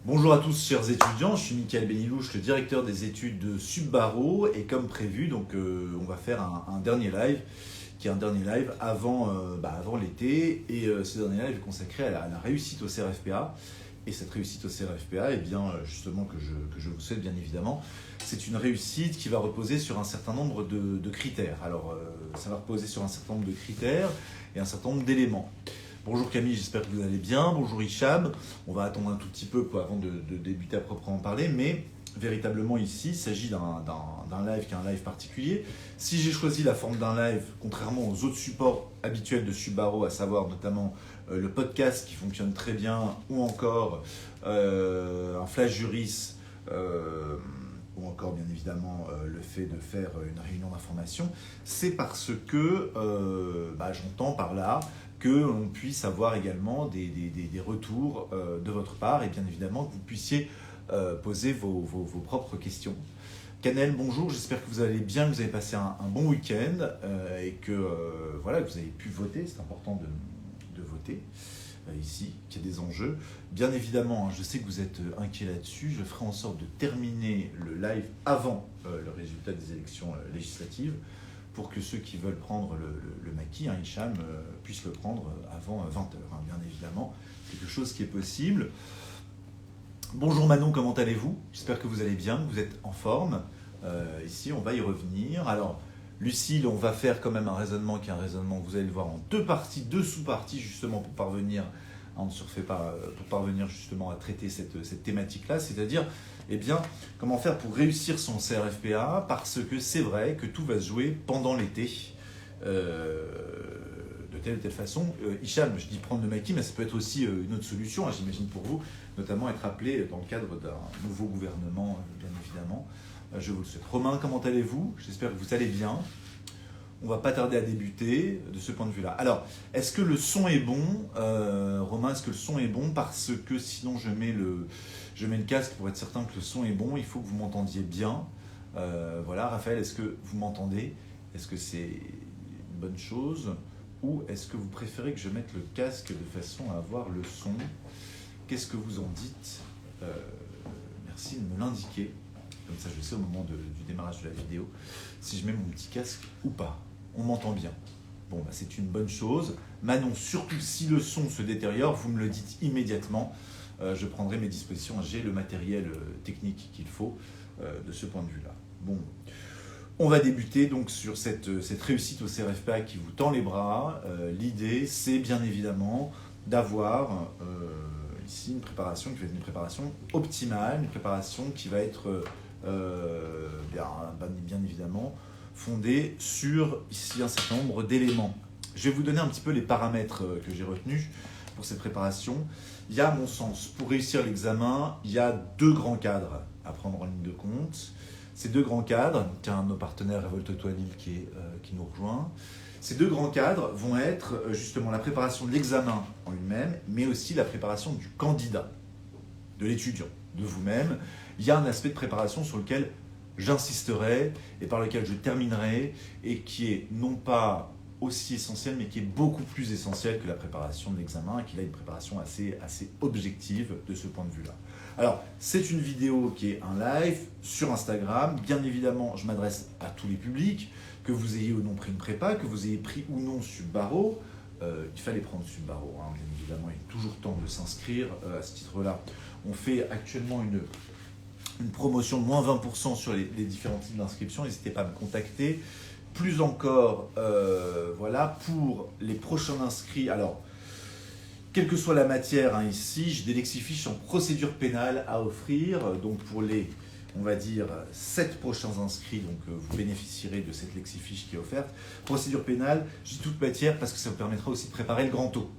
Bonjour à tous chers étudiants, je suis Mickaël Benilouche, le directeur des études de Subbaro et comme prévu, on va faire un dernier live qui est un dernier live avant l'été et ce dernier live est consacré à la réussite au CRFPA. Et cette réussite au CRFPA, justement que je vous souhaite bien évidemment, c'est une réussite qui va reposer sur un certain nombre de critères. Alors ça va reposer sur un certain nombre de critères et un certain nombre d'éléments. Bonjour Camille, j'espère que vous allez bien. Bonjour Hicham. On va attendre un tout petit peu avant de débuter à proprement parler, mais véritablement ici, il s'agit d'un live qui est un live particulier. Si j'ai choisi la forme d'un live, contrairement aux autres supports habituels de Subbaro, à savoir notamment le podcast qui fonctionne très bien, ou encore un flash juris, ou encore bien évidemment le fait de faire une réunion d'information, c'est parce que j'entends par là qu'on puisse avoir également des retours de votre part et bien évidemment que vous puissiez poser vos propres questions. Canel, bonjour, j'espère que vous allez bien, que vous avez passé un bon week-end et que vous avez pu voter, c'est important de voter ici, qu'il y a des enjeux. Bien évidemment, je sais que vous êtes inquiets là-dessus, je ferai en sorte de terminer le live avant le résultat des élections législatives pour que ceux qui veulent prendre le maquis, Hicham, puissent le prendre avant 20h, bien évidemment. Quelque chose qui est possible. Bonjour Manon, comment allez-vous? J'espère que vous allez bien, que vous êtes en forme. Ici, on va y revenir. Alors, Lucille, on va faire quand même un raisonnement qui est un raisonnement, vous allez le voir, en deux sous-parties, justement, pour parvenir justement à traiter cette thématique-là, c'est-à-dire, comment faire pour réussir son CRFPA, parce que c'est vrai que tout va se jouer pendant l'été, de telle ou telle façon. Hicham, je dis prendre le maquis, mais ça peut être aussi une autre solution, j'imagine pour vous, notamment être appelé dans le cadre d'un nouveau gouvernement, bien évidemment. Je vous le souhaite. Romain, comment allez-vous? J'espère que vous allez bien. On va pas tarder à débuter de ce point de vue-là. Alors, est-ce que le son est bon, Romain, est-ce que le son est bon? Parce que sinon je mets le casque pour être certain que le son est bon. Il faut que vous m'entendiez bien. Voilà, Raphaël, est-ce que vous m'entendez? Est-ce que c'est une bonne chose? Ou est-ce que vous préférez que je mette le casque de façon à avoir le son? Qu'est-ce que vous en dites? Merci de me l'indiquer. Comme ça, je sais au moment du démarrage de la vidéo si je mets mon petit casque ou pas. On m'entend bien. Bon, c'est une bonne chose. Manon, surtout si le son se détériore, vous me le dites immédiatement. Je prendrai mes dispositions. J'ai le matériel technique qu'il faut de ce point de vue-là. Bon, on va débuter donc sur cette réussite au CRFPA qui vous tend les bras. L'idée, c'est bien évidemment d'avoir ici une préparation qui va être une préparation optimale, une préparation qui va être bien évidemment fondée sur ici un certain nombre d'éléments. Je vais vous donner un petit peu les paramètres que j'ai retenus pour cette préparation. Il y a, à mon sens, pour réussir l'examen, il y a deux grands cadres à prendre en ligne de compte. Ces deux grands cadres, il y a un de nos partenaires, Révolte-toi Lille, qui nous rejoint. Ces deux grands cadres vont être justement la préparation de l'examen en lui-même, mais aussi la préparation du candidat, de l'étudiant, de vous-même. Il y a un aspect de préparation sur lequel j'insisterai et par lequel je terminerai et qui est non pas aussi essentiel, mais qui est beaucoup plus essentiel que la préparation de l'examen et qui a une préparation assez objective de ce point de vue-là. Alors, c'est une vidéo qui est un live sur Instagram. Bien évidemment, je m'adresse à tous les publics, que vous ayez ou non pris une prépa, que vous ayez pris ou non Subbaro. Il fallait prendre Subbaro, bien évidemment, il est toujours temps de s'inscrire à ce titre-là. On fait actuellement une promotion de moins 20% sur les différents types d'inscription. N'hésitez pas à me contacter. Plus encore, pour les prochains inscrits. Alors, quelle que soit la matière, ici, j'ai des lexifiches en procédure pénale à offrir. Donc, pour les, 7 prochains inscrits, vous bénéficierez de cette lexifiche qui est offerte. Procédure pénale, je dis toute matière parce que ça vous permettra aussi de préparer le grand taux,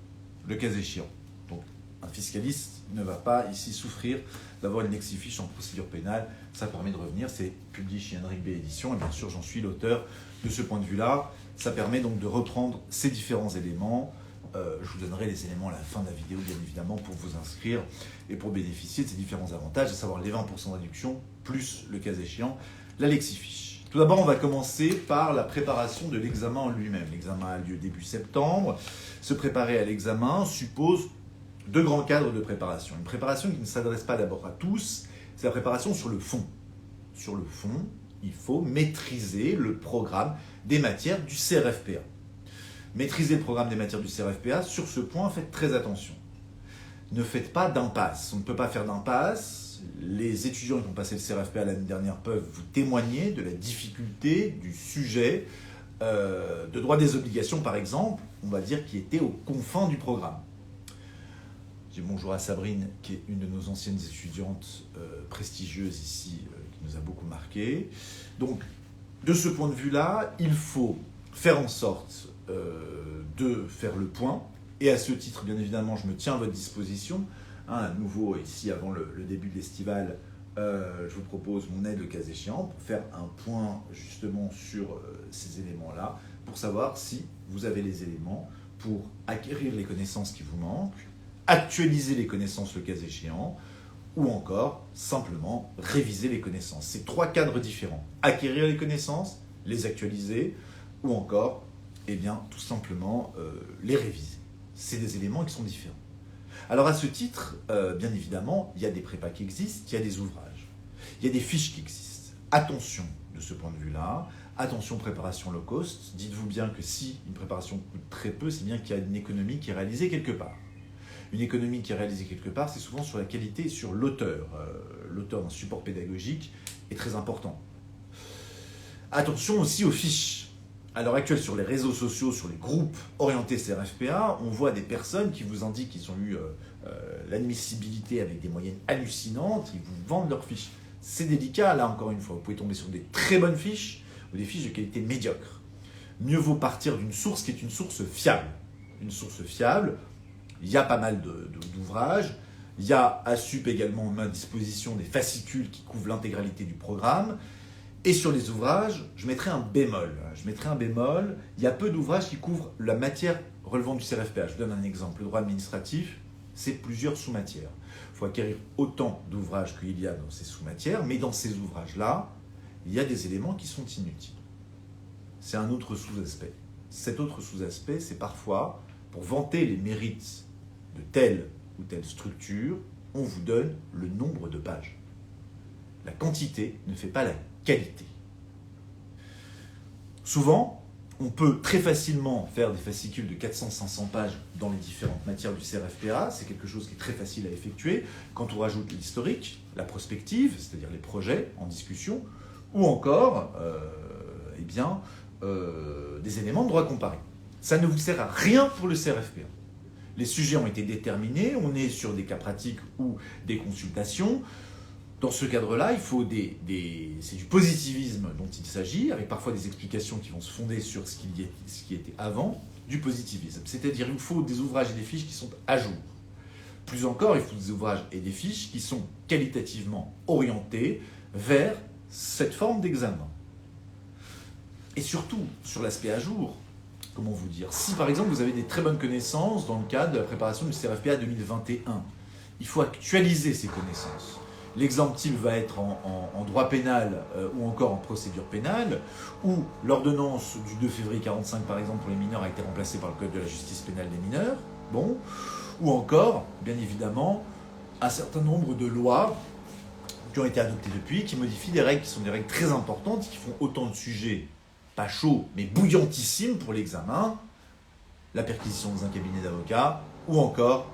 le cas échéant. Donc, un fiscaliste ne va pas ici souffrir d'avoir une lexifiche en procédure pénale. Ça permet de revenir, c'est publié chez Henrik B Édition et bien sûr j'en suis l'auteur de ce point de vue-là. Ça permet donc de reprendre ces différents éléments. Je vous donnerai les éléments à la fin de la vidéo bien évidemment pour vous inscrire et pour bénéficier de ces différents avantages, à savoir les 20% de réduction plus le cas échéant, la lexifiche. Tout d'abord, on va commencer par la préparation de l'examen en lui-même. L'examen a lieu début septembre. Se préparer à l'examen suppose deux grands cadres de préparation. Une préparation qui ne s'adresse pas d'abord à tous, c'est la préparation sur le fond. Sur le fond, il faut maîtriser le programme des matières du CRFPA. Maîtriser le programme des matières du CRFPA, sur ce point, faites très attention. Ne faites pas d'impasse. On ne peut pas faire d'impasse. Les étudiants qui ont passé le CRFPA l'année dernière peuvent vous témoigner de la difficulté du sujet de droit des obligations, par exemple, on va dire, qui était aux confins du programme. Je dis bonjour à Sabrine, qui est une de nos anciennes étudiantes prestigieuses ici, qui nous a beaucoup marqué. Donc, de ce point de vue-là, il faut faire en sorte de faire le point. Et à ce titre, bien évidemment, je me tiens à votre disposition. À nouveau, ici, avant le début de l'estival, je vous propose mon aide le cas échéant pour faire un point justement sur ces éléments-là, pour savoir si vous avez les éléments pour acquérir les connaissances qui vous manquent, actualiser les connaissances le cas échéant, ou encore simplement réviser les connaissances. C'est trois cadres différents. Acquérir les connaissances, les actualiser, ou encore, eh bien, tout simplement les réviser. C'est des éléments qui sont différents. Alors à ce titre, bien évidemment, il y a des prépas qui existent, il y a des ouvrages, il y a des fiches qui existent. Attention de ce point de vue-là, attention préparation low cost. Dites-vous bien que si une préparation coûte très peu, c'est bien qu'il y a une économie qui est réalisée quelque part. Une économie qui est réalisée quelque part, c'est souvent sur la qualité et sur l'auteur. L'auteur d'un support pédagogique est très important. Attention aussi aux fiches. À l'heure actuelle, sur les réseaux sociaux, sur les groupes orientés CRFPA, on voit des personnes qui vous indiquent qu'ils ont eu l'admissibilité avec des moyennes hallucinantes, ils vous vendent leurs fiches. C'est délicat, là encore une fois, vous pouvez tomber sur des très bonnes fiches ou des fiches de qualité médiocre. Mieux vaut partir d'une source qui est une source fiable. Une source fiable, il y a pas mal d'ouvrages, il y a à SUP également à ma disposition des fascicules qui couvrent l'intégralité du programme. Et sur les ouvrages, je mettrai un bémol. Il y a peu d'ouvrages qui couvrent la matière relevant du CRFPA. Je vous donne un exemple. Le droit administratif, c'est plusieurs sous-matières. Il faut acquérir autant d'ouvrages qu'il y a dans ces sous-matières, mais dans ces ouvrages-là, il y a des éléments qui sont inutiles. C'est un autre sous-aspect. Cet autre sous-aspect, c'est parfois, pour vanter les mérites de telle ou telle structure, on vous donne le nombre de pages. La quantité ne fait pas la qualité. Souvent, on peut très facilement faire des fascicules de 400-500 pages dans les différentes matières du CRFPA. C'est quelque chose qui est très facile à effectuer quand on rajoute l'historique, la prospective, c'est-à-dire les projets en discussion, ou encore des éléments de droit comparé. Ça ne vous sert à rien pour le CRFPA. Les sujets ont été déterminés, on est sur des cas pratiques ou des consultations. Dans ce cadre-là, il faut c'est du positivisme dont il s'agit, avec parfois des explications qui vont se fonder sur ce qui était avant, du positivisme. C'est-à-dire il faut des ouvrages et des fiches qui sont à jour. Plus encore, il faut des ouvrages et des fiches qui sont qualitativement orientés vers cette forme d'examen. Et surtout, sur l'aspect à jour, comment vous dire, si par exemple vous avez des très bonnes connaissances dans le cadre de la préparation du CRFPA 2021, il faut actualiser ces connaissances. L'exemple type va être en droit pénal ou encore en procédure pénale, où l'ordonnance du 2 février 1945, par exemple, pour les mineurs a été remplacée par le Code de la justice pénale des mineurs, ou encore, bien évidemment, un certain nombre de lois qui ont été adoptées depuis, qui modifient des règles qui sont des règles très importantes, qui font autant de sujets, pas chauds, mais bouillantissimes pour l'examen, la perquisition dans un cabinet d'avocats, ou encore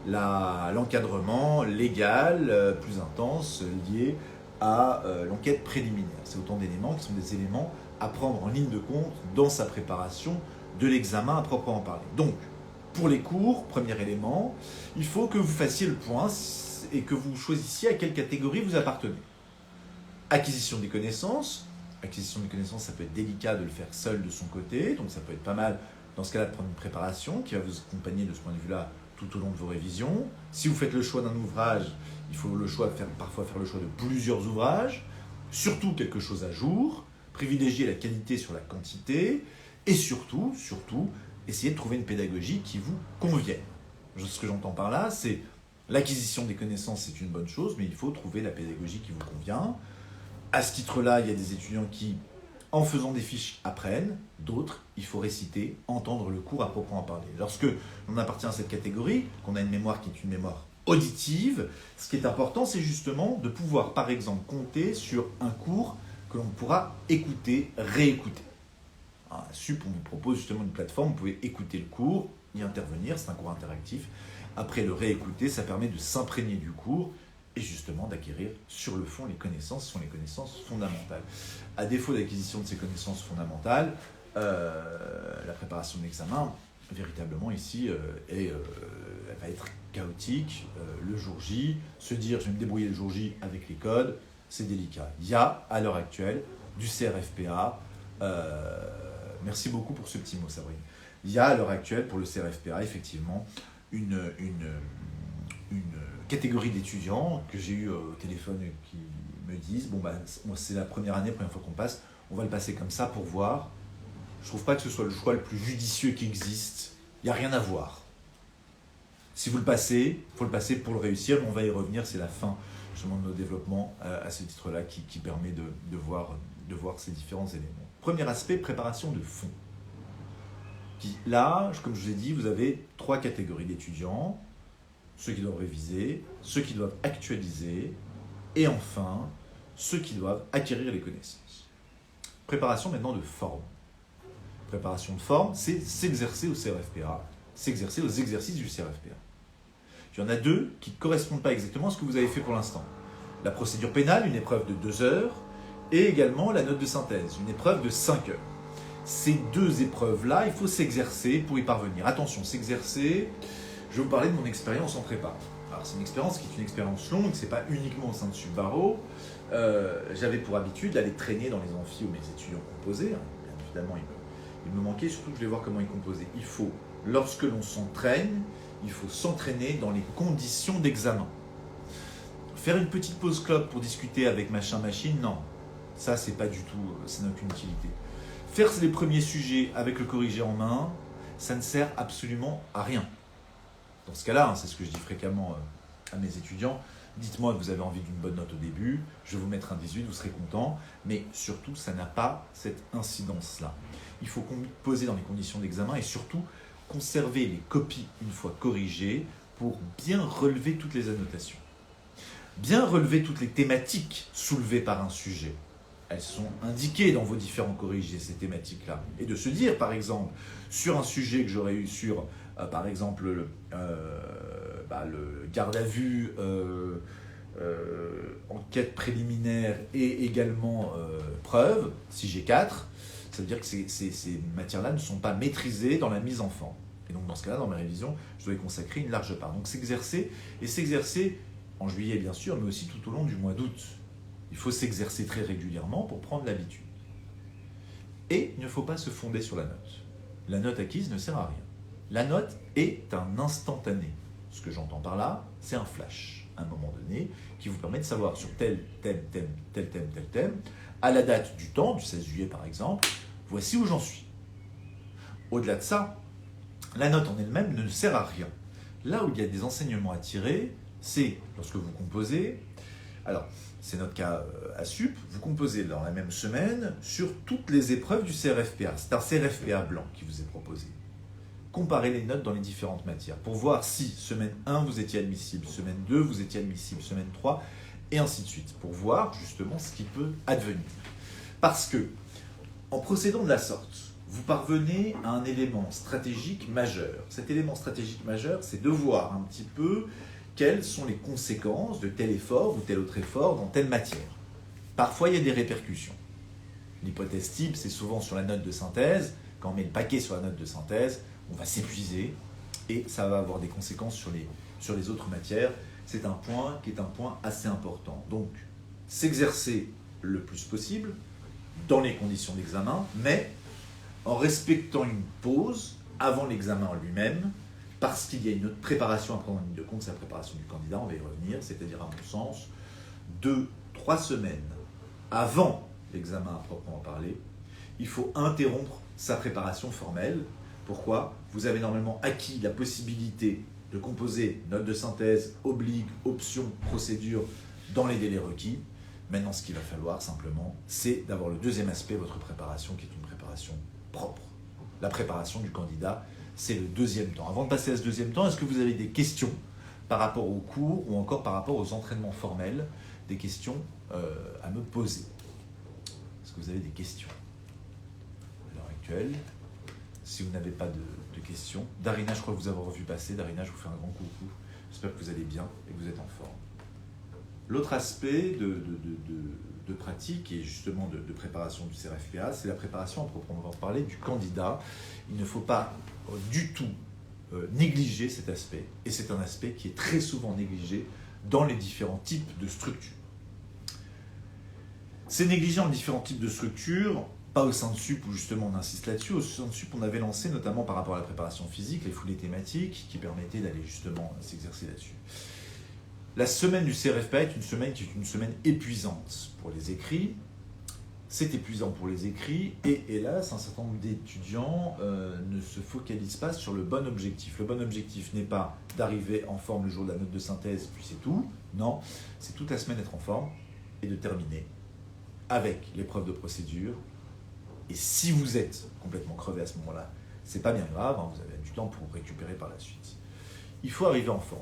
l'encadrement légal plus intense lié à l'enquête préliminaire. C'est autant d'éléments qui sont des éléments à prendre en ligne de compte dans sa préparation de l'examen à proprement parler. Donc, pour les cours, premier élément, il faut que vous fassiez le point et que vous choisissiez à quelle catégorie vous appartenez. Acquisition des connaissances. Acquisition des connaissances, ça peut être délicat de le faire seul de son côté, donc ça peut être pas mal dans ce cas-là de prendre une préparation qui va vous accompagner de ce point de vue-là tout au long de vos révisions. Si vous faites le choix d'un ouvrage, il faut parfois faire le choix de plusieurs ouvrages, surtout quelque chose à jour, privilégier la qualité sur la quantité, et surtout, essayer de trouver une pédagogie qui vous convienne. Ce que j'entends par là, c'est l'acquisition des connaissances, c'est une bonne chose, mais il faut trouver la pédagogie qui vous convient. À ce titre-là, il y a des étudiants qui, en faisant des fiches apprennent, d'autres, il faut réciter, entendre le cours à proprement parler. Lorsque l'on appartient à cette catégorie, qu'on a une mémoire qui est une mémoire auditive, ce qui est important, c'est justement de pouvoir, par exemple, compter sur un cours que l'on pourra écouter, réécouter. À SUP, on vous propose justement une plateforme, vous pouvez écouter le cours, y intervenir, c'est un cours interactif. Après le réécouter, ça permet de s'imprégner du cours et justement d'acquérir sur le fond les connaissances, ce sont les connaissances fondamentales. À défaut d'acquisition de ces connaissances fondamentales, la préparation de l'examen, véritablement ici, elle va être chaotique. Le jour J, se dire je vais me débrouiller le jour J avec les codes, c'est délicat. Il y a à l'heure actuelle du CRFPA. Merci beaucoup pour ce petit mot, Sabrine. Il y a à l'heure actuelle pour le CRFPA effectivement une catégorie d'étudiants que j'ai eu au téléphone qui me disent bon c'est la première fois qu'on passe, on va le passer comme ça pour voir. Je trouve pas que ce soit le choix le plus judicieux qui existe. Il n'y a rien à voir. Si vous le passez, il faut le passer pour le réussir, mais on va y revenir, c'est la fin justement de nos développements à ce titre-là qui permet de voir ces différents éléments. Premier aspect, préparation de fond. Là, comme je vous ai dit, vous avez 3 catégories d'étudiants, ceux qui doivent réviser, ceux qui doivent actualiser, et enfin, ceux qui doivent acquérir les connaissances. Préparation maintenant de forme. Préparation de forme, c'est s'exercer au CRFPA, s'exercer aux exercices du CRFPA. Il y en a 2 qui ne correspondent pas exactement à ce que vous avez fait pour l'instant. La procédure pénale, une épreuve de 2 heures, et également la note de synthèse, une épreuve de 5 heures. Ces 2 épreuves-là, il faut s'exercer pour y parvenir. Attention, s'exercer, je vais vous parler de mon expérience en prépa. Alors c'est une expérience qui est une expérience longue, c'est pas uniquement au sein de Subbarreau. J'avais pour habitude d'aller traîner dans les amphis où mes étudiants composaient. Bien évidemment, il me manquait, surtout que je voulais voir comment ils composaient. Il faut, lorsque l'on s'entraîne, il faut s'entraîner dans les conditions d'examen. Faire une petite pause clope pour discuter avec machin-machine, non. Ça, c'est pas du tout, ça n'a aucune utilité. Faire les premiers sujets avec le corrigé en main, ça ne sert absolument à rien. Dans ce cas-là, c'est ce que je dis fréquemment à mes étudiants, dites-moi que vous avez envie d'une bonne note au début, je vais vous mettre un 18, vous serez content, mais surtout, ça n'a pas cette incidence-là. Il faut poser dans les conditions d'examen et surtout conserver les copies une fois corrigées pour bien relever toutes les annotations. Bien relever toutes les thématiques soulevées par un sujet. Elles sont indiquées dans vos différents corrigés, ces thématiques-là. Et de se dire, par exemple, sur un sujet que j'aurais eu sur, par exemple, le garde à vue, enquête préliminaire et également preuve, si j'ai 4, ça veut dire que ces matières-là ne sont pas maîtrisées dans la mise en forme. Et donc, dans ce cas-là, dans mes révisions, je dois y consacrer une large part. Donc, s'exercer en juillet, bien sûr, mais aussi tout au long du mois d'août. Il faut s'exercer très régulièrement pour prendre l'habitude. Et il ne faut pas se fonder sur la note. La note acquise ne sert à rien. La note est un instantané. Ce que j'entends par là, c'est un flash, à un moment donné, qui vous permet de savoir sur tel thème, à la date du temps, du 16 juillet par exemple, voici où j'en suis. Au-delà de ça, la note en elle-même ne sert à rien. Là où il y a des enseignements à tirer, c'est lorsque vous composez. Alors, c'est notre cas à SUP, vous composez dans la même semaine sur toutes les épreuves du CRFPA. C'est un CRFPA blanc qui vous est proposé. Comparez les notes dans les différentes matières pour voir si semaine 1 vous étiez admissible, semaine 2 vous étiez admissible, semaine 3 et ainsi de suite, pour voir justement ce qui peut advenir. Parce que, en procédant de la sorte, vous parvenez à un élément stratégique majeur. Cet élément stratégique majeur, c'est de voir un petit peu quelles sont les conséquences de tel effort ou tel autre effort dans telle matière. Parfois, il y a des répercussions. L'hypothèse type, c'est souvent sur la note de synthèse. Quand on met le paquet sur la note de synthèse, on va s'épuiser et ça va avoir des conséquences sur les autres matières. C'est un point qui est un point assez important. Donc, s'exercer le plus possible dans les conditions d'examen, mais en respectant une pause avant l'examen en lui-même, parce qu'il y a une autre préparation à prendre en ligne de compte, c'est la préparation du candidat, on va y revenir, c'est-à-dire à mon sens, 2-3 semaines avant l'examen à proprement parler, il faut interrompre sa préparation formelle. Pourquoi ? Vous avez normalement acquis la possibilité de composer note de synthèse, oblique, option, procédure dans les délais requis. Maintenant, ce qu'il va falloir simplement, c'est d'avoir le deuxième aspect, votre préparation, qui est une préparation propre. La préparation du candidat, c'est le deuxième temps. Avant de passer à ce deuxième temps, est-ce que vous avez des questions par rapport aux cours ou encore par rapport aux entraînements formels, des questions à me poser? Est-ce que vous avez des questions à l'heure actuelle? Si vous n'avez pas de questions, Darina, je crois vous avoir vu passer. Darina, je vous fais un grand coucou. J'espère que vous allez bien et que vous êtes en forme. L'autre aspect de pratique et justement de préparation du CRFPA, c'est la préparation à proprement parler du candidat. Il ne faut pas du tout négliger cet aspect, et c'est un aspect qui est très souvent négligé dans les différents types de structures. C'est négligé dans les différents types de structures, pas au sein de SUP où justement on insiste là-dessus. Au sein de SUP, on avait lancé notamment par rapport à la préparation physique, les foulées thématiques qui permettaient d'aller justement s'exercer là-dessus. La semaine du CRFPA est une semaine épuisante pour les écrits. C'est épuisant pour les écrits et hélas, un certain nombre d'étudiants ne se focalisent pas sur le bon objectif. Le bon objectif n'est pas d'arriver en forme le jour de la note de synthèse, puis c'est tout. Non, c'est toute la semaine d'être en forme et de terminer avec l'épreuve de procédure. Et si vous êtes complètement crevé à ce moment-là, c'est pas bien grave, hein, vous avez du temps pour récupérer par la suite. Il faut arriver en forme.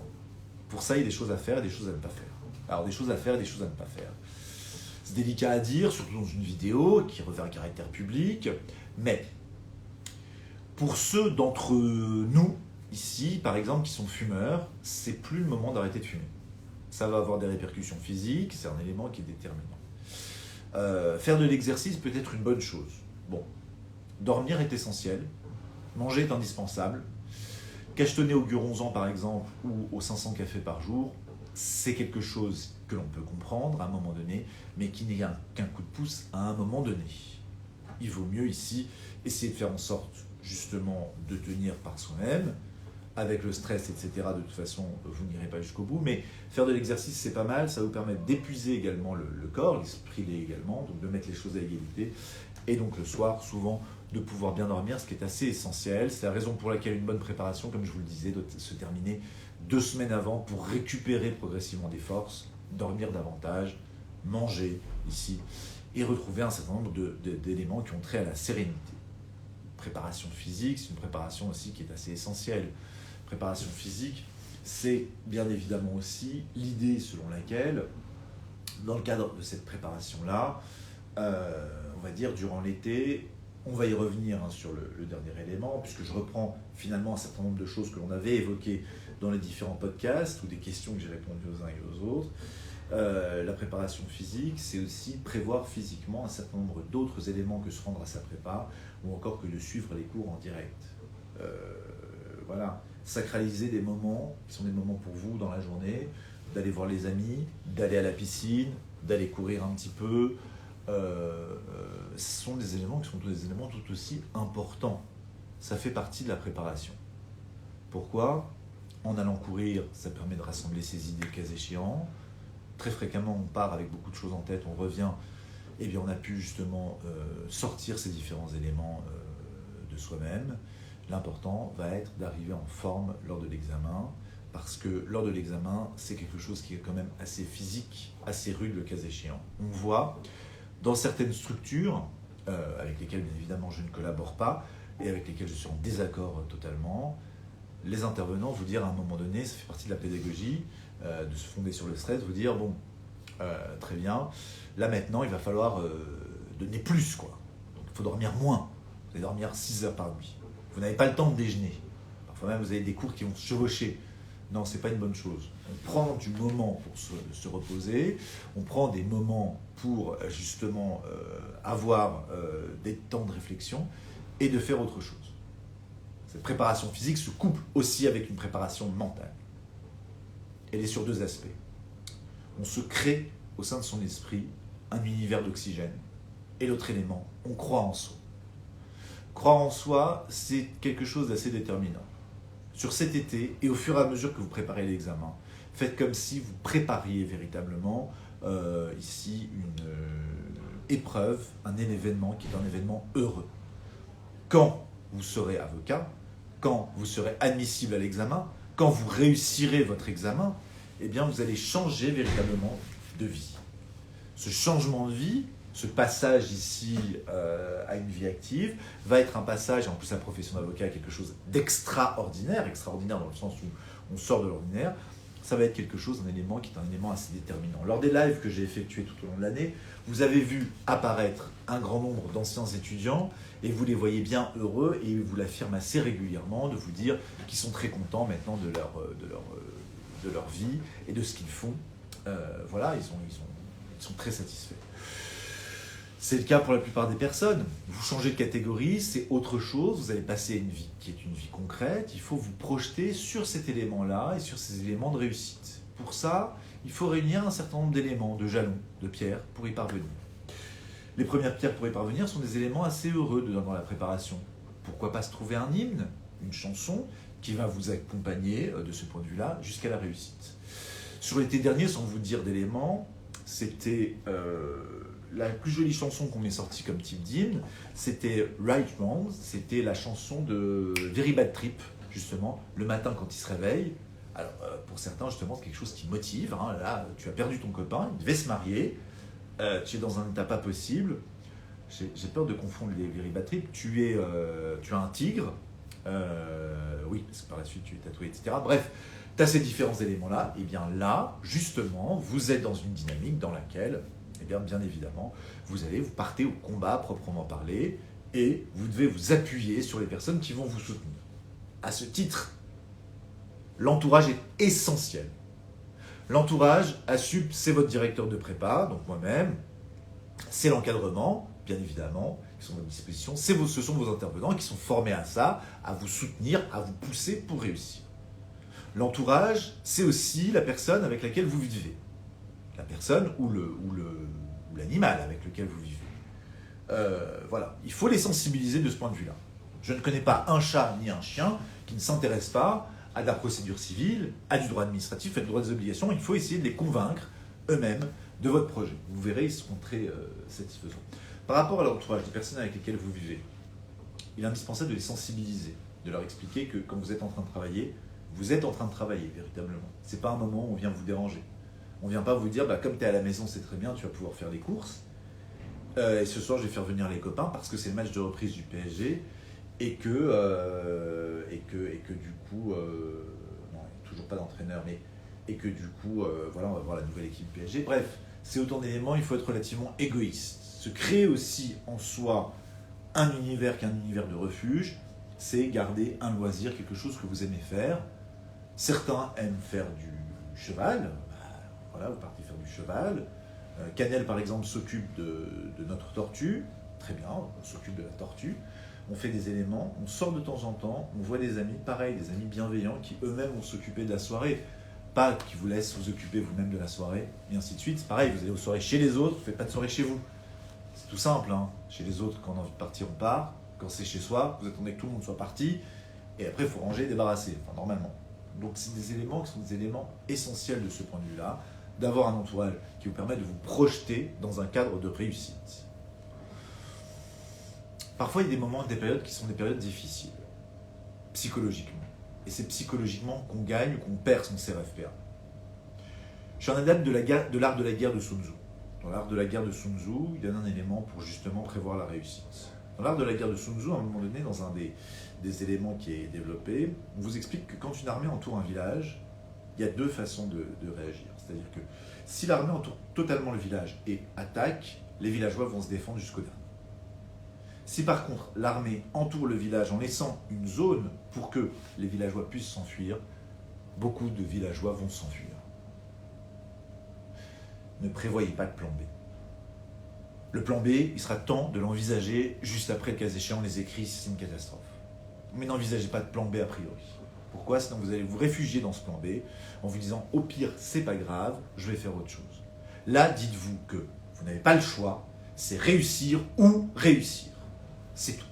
Pour ça, il y a des choses à faire et des choses à ne pas faire. Alors, des choses à faire et des choses à ne pas faire. C'est délicat à dire, surtout dans une vidéo qui revêt un caractère public, mais pour ceux d'entre nous, ici, par exemple, qui sont fumeurs, c'est plus le moment d'arrêter de fumer. Ça va avoir des répercussions physiques, c'est un élément qui est déterminant. Faire de l'exercice peut être une bonne chose. Bon, dormir est essentiel, manger est indispensable, cachetonner au Guronzan par exemple, ou aux 500 cafés par jour, c'est quelque chose que l'on peut comprendre à un moment donné, mais qui n'est qu'un coup de pouce à un moment donné. Il vaut mieux ici essayer de faire en sorte justement de tenir par soi-même, avec le stress, etc. De toute façon, vous n'irez pas jusqu'au bout, mais faire de l'exercice, c'est pas mal, ça va vous permettre d'épuiser également le corps, l'esprit l'est également, donc de mettre les choses à égalité, et donc le soir, souvent, de pouvoir bien dormir, ce qui est assez essentiel. C'est la raison pour laquelle une bonne préparation, comme je vous le disais, doit se terminer 2 semaines avant pour récupérer progressivement des forces, dormir davantage, manger ici, et retrouver un certain nombre d'éléments qui ont trait à la sérénité. Préparation physique, c'est une préparation aussi qui est assez essentielle. Préparation physique, c'est bien évidemment aussi l'idée selon laquelle, dans le cadre de cette préparation-là, on va dire durant l'été, on va y revenir sur le dernier élément, puisque je reprends finalement un certain nombre de choses que l'on avait évoquées dans les différents podcasts ou des questions que j'ai répondues aux uns et aux autres. La préparation physique, c'est aussi prévoir physiquement un certain nombre d'autres éléments que se rendre à sa prépa, ou encore que de suivre les cours en direct. Voilà, sacraliser des moments qui sont des moments pour vous dans la journée, d'aller voir les amis, d'aller à la piscine, d'aller courir un petit peu. Ce sont des éléments qui sont des éléments tout aussi importants. Ça fait partie de la préparation. Pourquoi ? En allant courir, ça permet de rassembler ses idées le cas échéant. Très fréquemment, on part avec beaucoup de choses en tête, on revient, et bien on a pu justement sortir ces différents éléments de soi-même. L'important va être d'arriver en forme lors de l'examen, parce que lors de l'examen, c'est quelque chose qui est quand même assez physique, assez rude le cas échéant. On voit dans certaines structures, avec lesquelles bien évidemment je ne collabore pas, et avec lesquelles je suis en désaccord totalement, les intervenants vous dire à un moment donné, ça fait partie de la pédagogie, de se fonder sur le stress, vous dire, bon, très bien, là maintenant il va falloir donner plus, quoi. Donc il faut dormir moins, vous allez dormir 6 heures par nuit. Vous n'avez pas le temps de déjeuner. Parfois même vous avez des cours qui vont se chevaucher. Non, c'est pas une bonne chose. On prend du moment pour se reposer, on prend des moments pour justement avoir des temps de réflexion et de faire autre chose. Cette préparation physique se couple aussi avec une préparation mentale. Elle est sur 2 aspects. On se crée au sein de son esprit un univers d'oxygène. Et l'autre élément, on croit en soi. Croire en soi, c'est quelque chose d'assez déterminant. Sur cet été, et au fur et à mesure que vous préparez l'examen, faites comme si vous prépariez véritablement ici une épreuve, un événement qui est un événement heureux. Quand vous serez avocat, quand vous serez admissible à l'examen, quand vous réussirez votre examen, eh bien vous allez changer véritablement de vie. Ce changement de vie, ce passage ici à une vie active, va être un passage, et en plus la profession d'avocat est quelque chose d'extraordinaire, extraordinaire dans le sens où on sort de l'ordinaire, ça va être quelque chose, un élément qui est un élément assez déterminant. Lors des lives que j'ai effectués tout au long de l'année, vous avez vu apparaître un grand nombre d'anciens étudiants et vous les voyez bien heureux et ils vous l'affirment assez régulièrement de vous dire qu'ils sont très contents maintenant de leur vie et de ce qu'ils font. Voilà, ils sont très satisfaits. C'est le cas pour la plupart des personnes. Vous changez de catégorie, c'est autre chose. Vous allez passer à une vie qui est une vie concrète. Il faut vous projeter sur cet élément-là et sur ces éléments de réussite. Pour ça, il faut réunir un certain nombre d'éléments, de jalons, de pierres pour y parvenir. Les premières pierres pour y parvenir sont des éléments assez heureux dans la préparation. Pourquoi pas se trouver un hymne, une chanson qui va vous accompagner de ce point de vue-là jusqu'à la réussite. Sur l'été dernier, sans vous dire d'éléments, c'était la plus jolie chanson qu'on m'ait sortie comme type d'hymne, c'était Right Round, c'était la chanson de Very Bad Trip, justement, le matin quand il se réveille. Alors, pour certains, justement, c'est quelque chose qui motive. Hein. Là, tu as perdu ton copain, il devait se marier, tu es dans un état pas possible. J'ai peur de confondre les Very Bad Trip. Tu as un tigre, oui, parce que par la suite, tu es tatoué, etc. Bref, tu as ces différents éléments-là. Et bien là, justement, vous êtes dans une dynamique dans laquelle, eh bien évidemment, vous partez au combat proprement parlé et vous devez vous appuyer sur les personnes qui vont vous soutenir. À ce titre, l'entourage est essentiel. L'entourage, ASUP, c'est votre directeur de prépa, donc moi-même, c'est l'encadrement, bien évidemment, qui sont à votre disposition, ce sont vos intervenants qui sont formés à ça, à vous soutenir, à vous pousser pour réussir. L'entourage, c'est aussi la personne avec laquelle vous vivez. La personne ou l'animal avec lequel vous vivez. Voilà, il faut les sensibiliser de ce point de vue-là. Je ne connais pas un chat ni un chien qui ne s'intéresse pas à de la procédure civile, à du droit administratif, à du droit des obligations. Il faut essayer de les convaincre eux-mêmes de votre projet. Vous verrez, ils seront très satisfaisants. Par rapport à l'entourage des personnes avec lesquelles vous vivez, il est indispensable de les sensibiliser, de leur expliquer que quand vous êtes en train de travailler, vous êtes en train de travailler véritablement. Ce n'est pas un moment où on vient vous déranger. On ne vient pas vous dire, comme tu es à la maison, c'est très bien, tu vas pouvoir faire les courses. Et ce soir, je vais faire venir les copains parce que c'est le match de reprise du PSG. Et que du coup, non, toujours pas d'entraîneur, mais et que du coup, voilà, on va voir la nouvelle équipe PSG. Bref, c'est autant d'éléments, il faut être relativement égoïste. Se créer aussi en soi un univers qui est un univers de refuge, c'est garder un loisir, quelque chose que vous aimez faire. Certains aiment faire du cheval, voilà, vous partez faire du cheval. Canel, par exemple, s'occupe de notre tortue, très bien, on s'occupe de la tortue. On fait des éléments, on sort de temps en temps, on voit des amis, pareil, des amis bienveillants qui eux-mêmes vont s'occuper de la soirée, pas qui vous laissent vous occuper vous-même de la soirée, et ainsi de suite. C'est pareil, vous allez aux soirées chez les autres, vous ne faites pas de soirée chez vous. C'est tout simple, hein. Chez les autres, quand on a envie de partir, on part. Quand c'est chez soi, vous attendez que tout le monde soit parti, et après il faut ranger, débarrasser, enfin normalement. Donc c'est des éléments qui sont des éléments essentiels de ce point de vue-là, d'avoir un entourage qui vous permet de vous projeter dans un cadre de réussite. Parfois, il y a des moments, des périodes qui sont des périodes difficiles, psychologiquement. Et c'est psychologiquement qu'on gagne ou qu'on perd son CRFPA. Je suis un adepte de l'art de la guerre de Sun Tzu. Dans l'art de la guerre de Sun Tzu, il donne un élément pour justement prévoir la réussite. Dans l'art de la guerre de Sun Tzu, à un moment donné, dans un des éléments qui est développé, on vous explique que quand une armée entoure un village, il y a deux façons de réagir. C'est-à-dire que si l'armée entoure totalement le village et attaque, les villageois vont se défendre jusqu'au dernier. Si par contre l'armée entoure le village en laissant une zone pour que les villageois puissent s'enfuir, beaucoup de villageois vont s'enfuir. Ne prévoyez pas de plan B. Le plan B, il sera temps de l'envisager juste après, le cas échéant, les écrits si c'est une catastrophe. Mais n'envisagez pas de plan B a priori. Pourquoi? Sinon vous allez vous réfugier dans ce plan B en vous disant au pire c'est pas grave, je vais faire autre chose. Là, dites-vous que vous n'avez pas le choix, c'est réussir ou réussir. C'est tout.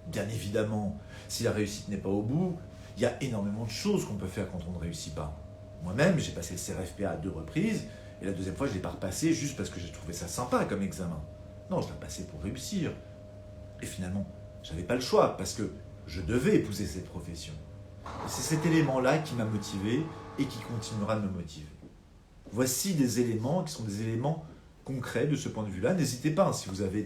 Bien évidemment, si la réussite n'est pas au bout, il y a énormément de choses qu'on peut faire quand on ne réussit pas. Moi-même, j'ai passé le CRFPA à 2 reprises, et la deuxième fois, je ne l'ai pas repassé juste parce que j'ai trouvé ça sympa comme examen. Non, je l'ai passé pour réussir. Et finalement, je n'avais pas le choix, parce que je devais épouser cette profession. Et c'est cet élément-là qui m'a motivé et qui continuera de me motiver. Voici des éléments qui sont des éléments concrets de ce point de vue-là. N'hésitez pas, hein, si vous avez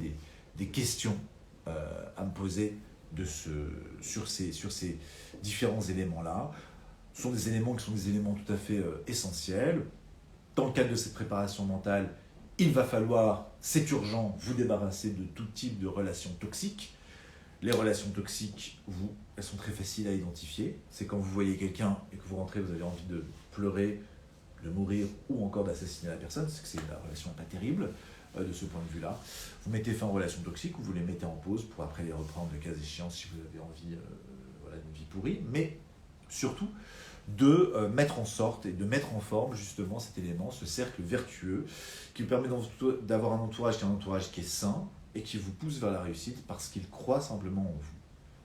des questions à me poser sur ces différents éléments-là. Ce sont des éléments qui sont des éléments tout à fait essentiels. Dans le cadre de cette préparation mentale, il va falloir, c'est urgent, vous débarrasser de tout type de relations toxiques. Les relations toxiques, elles sont très faciles à identifier. C'est quand vous voyez quelqu'un et que vous rentrez, vous avez envie de pleurer, de mourir ou encore d'assassiner la personne, parce que c'est la relation pas terrible de ce point de vue-là. Vous mettez fin aux relations toxiques ou vous les mettez en pause pour après les reprendre le cas échéant si vous avez envie d'une vie pourrie. Mais surtout, de mettre en sorte et de mettre en forme justement cet élément, ce cercle vertueux qui vous permet d'avoir un entourage qui est sain et qui vous pousse vers la réussite parce qu'il croit simplement en vous.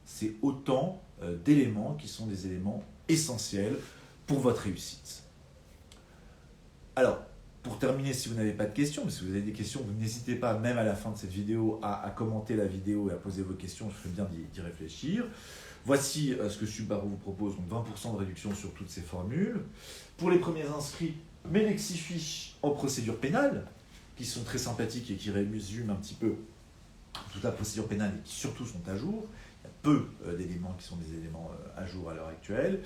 C'est autant d'éléments qui sont des éléments essentiels pour votre réussite. Alors, pour terminer, si vous n'avez pas de questions, mais si vous avez des questions, vous n'hésitez pas, même à la fin de cette vidéo, à commenter la vidéo et à poser vos questions, je ferai bien d'y réfléchir. Voici ce que Subaru vous propose, donc 20% de réduction sur toutes ces formules. Pour les premiers inscrits, mes lexifiches en procédure pénale, qui sont très sympathiques et qui résument un petit peu toute la procédure pénale et qui surtout sont à jour. Il y a peu d'éléments qui sont des éléments à jour à l'heure actuelle.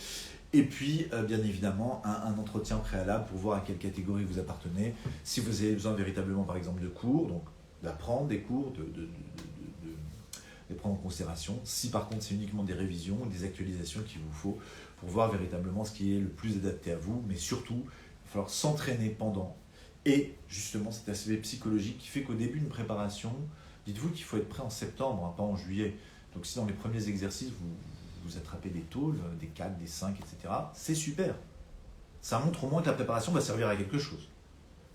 Et puis, bien évidemment, un entretien préalable pour voir à quelle catégorie vous appartenez. Si vous avez besoin véritablement, par exemple, de cours, donc d'apprendre des cours, de les prendre en considération. Si par contre c'est uniquement des révisions ou des actualisations qu'il vous faut pour voir véritablement ce qui est le plus adapté à vous, mais surtout, il va falloir s'entraîner pendant. Et justement, cet aspect psychologique qui fait qu'au début d'une préparation, dites-vous qu'il faut être prêt en septembre, hein, pas en juillet. Donc si dans les premiers exercices, vous attrapez des taules, des 4, des 5, etc., c'est super. Ça montre au moins que la préparation va servir à quelque chose.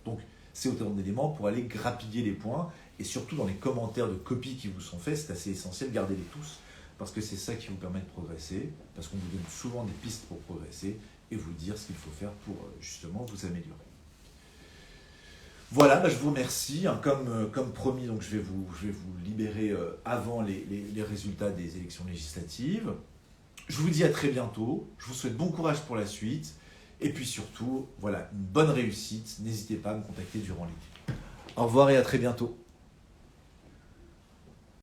Donc, c'est autant d'éléments pour aller grappiller les points. Et surtout, dans les commentaires de copies qui vous sont faits, c'est assez essentiel, gardez-les tous. Parce que c'est ça qui vous permet de progresser. Parce qu'on vous donne souvent des pistes pour progresser et vous dire ce qu'il faut faire pour justement vous améliorer. Voilà, je vous remercie. Comme promis, donc, je vais vous libérer avant les résultats des élections législatives. Je vous dis à très bientôt. Je vous souhaite bon courage pour la suite. Et puis surtout, voilà, une bonne réussite. N'hésitez pas à me contacter durant l'été. Au revoir et à très bientôt.